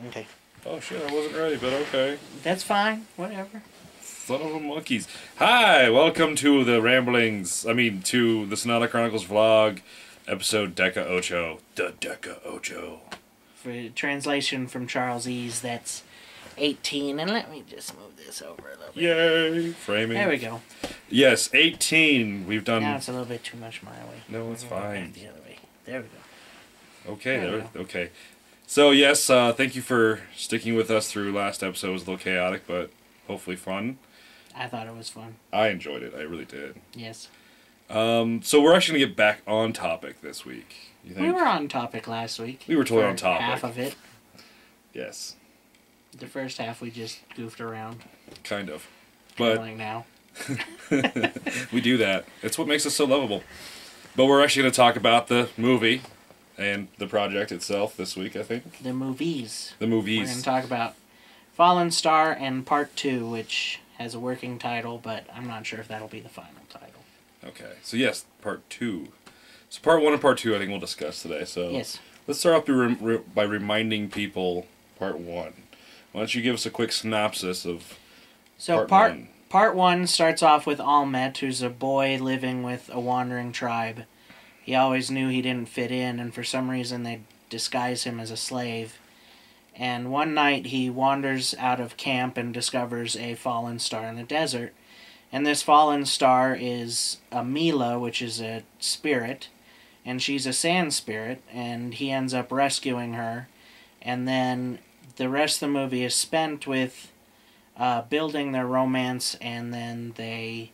Okay. Oh shit, I wasn't ready, but okay. That's fine. Whatever. Son of a monkeys. Hi, welcome to the ramblings. To the Sonata Chronicles vlog, episode Deca Ocho. The Deca Ocho. For translation from Charles E's, that's 18. And let me just move this over a little bit. Yay! Framing. There we go. Yes, 18. We've done. Now it's a little bit too much my way. No, it's fine. The other way. There we go. Okay, There we go. okay. So yes, thank you for sticking with us through last episode. It was a little chaotic, but hopefully fun. I thought it was fun. I enjoyed it. I really did. Yes. So we're actually gonna get back on topic this week. You think? We were on topic last week. We were totally for on topic. Half of it. Yes. The first half we just goofed around. Kind of. Kinda But like now. we do that. It's what makes us so lovable. But we're actually going to talk about the movie and the project itself this week, I think. The movies. The We're movies. going to talk about Fallen Star and Part 2, which has a working title, but I'm not sure if that'll be the final title. Okay. So yes, part 2. So part 1 and part 2 I think we'll discuss today. So Yes. let's start off by reminding people part 1. Why don't you give us a quick synopsis of So part 1? Part 1 starts off with Almet, who's a boy living with a wandering tribe. He always knew he didn't fit in, and for some reason they disguise him as a slave. And one night he wanders out of camp and discovers a fallen star in the desert. And this fallen star is a Mila, which is a spirit, and she's a sand spirit, and he ends up rescuing her. And then the rest of the movie is spent with building their romance, and then the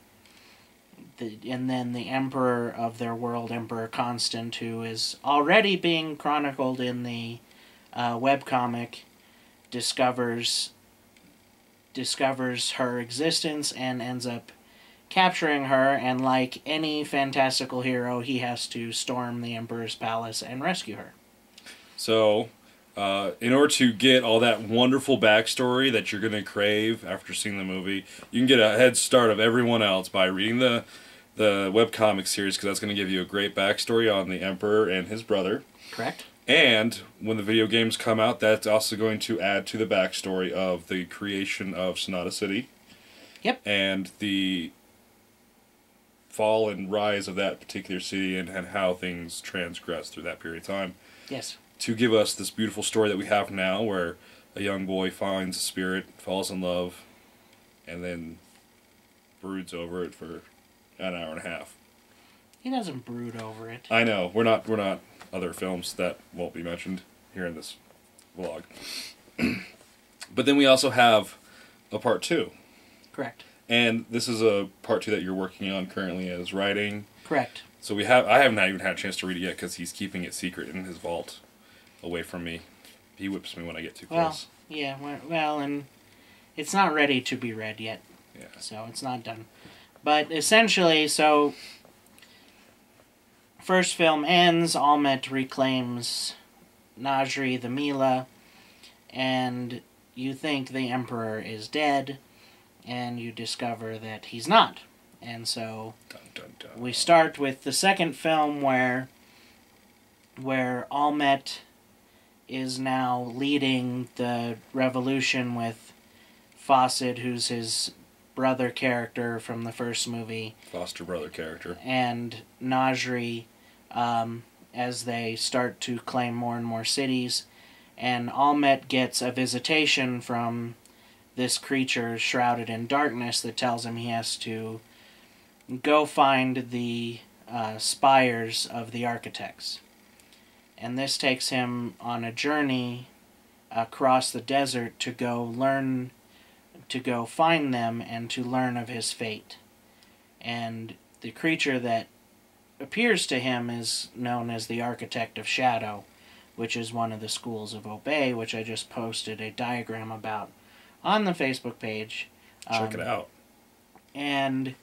emperor of their world, Emperor Constant, who is already being chronicled in the webcomic, discovers her existence and ends up capturing her, and like any fantastical hero, he has to storm the emperor's palace and rescue her. So, in order to get all that wonderful backstory that you're going to crave after seeing the movie, you can get a head start of everyone else by reading the webcomic series, because that's going to give you a great backstory on the Emperor and his brother. Correct? And when the video games come out, that's also going to add to the backstory of the creation of Sonata City. Yep. And the fall and rise of that particular city, and how things transgress through that period of time. Yes. To give us this beautiful story that we have now, where a young boy finds a spirit, falls in love, and then broods over it for an hour and a half. He doesn't brood over it. I know, we're not other films that won't be mentioned here in this vlog. But then we also have a part 2. Correct. And this is a part 2 that you're working on currently as writing. Correct. So I haven't even had a chance to read it yet, because he's keeping it secret in his vault, away from me. He whips me when I get too close. Yeah, well, and it's not ready to be read yet. Yeah. So it's not done. But essentially, so first film ends, Almet reclaims Najri the Mila, and you think the Emperor is dead, and you discover that he's not. And so Dun, dun, dun. we start with the second film where Almet is now leading the revolution with Fawcett, who's his brother character from the first movie, Foster brother character, and Najri, as they start to claim more and more cities. And Almet gets a visitation from this creature shrouded in darkness that tells him he has to go find the spires of the architects. And this takes him on a journey across the desert to go find them and to learn of his fate. And the creature that appears to him is known as the Architect of Shadow, which is one of the schools of Obey, which I just posted a diagram about on the Facebook page. check it out. And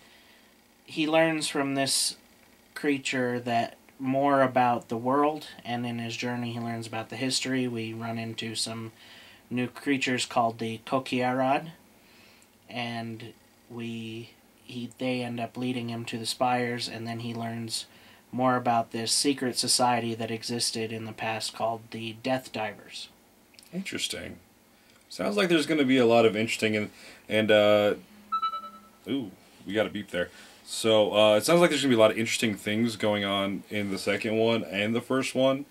he learns from this creature that more about the world, and in his journey he learns about the history. We run into some new creatures called the Kokiarad, and they end up leading him to the spires, and then he learns more about this secret society that existed in the past called the Death Divers. Interesting. Sounds like there's going to be a lot of interesting and ooh, we got a beep there. So it sounds like there's going to be a lot of interesting things going on in the second one and the first one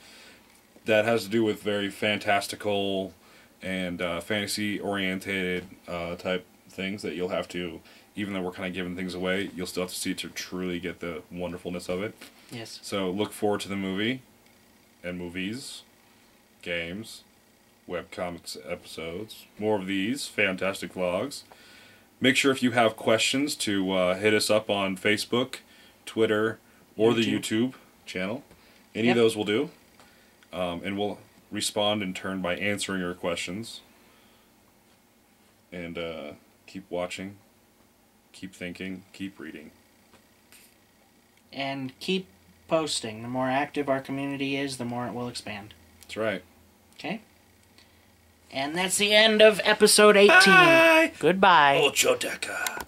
that has to do with very fantastical and fantasy-oriented type things that you'll have to, even though we're kind of giving things away, you'll still have to see to truly get the wonderfulness of it. Yes. So look forward to the movie and movies, games, webcomics episodes, more of these fantastic vlogs. Make sure if you have questions to hit us up on Facebook, Twitter, or the YouTube channel. Any of those will do. And we'll respond in turn by answering your questions. And keep watching, keep thinking, keep reading. And keep posting. The more active our community is, the more it will expand. That's right. Okay? And that's the end of episode 18. Bye! Goodbye. Ocho Deca.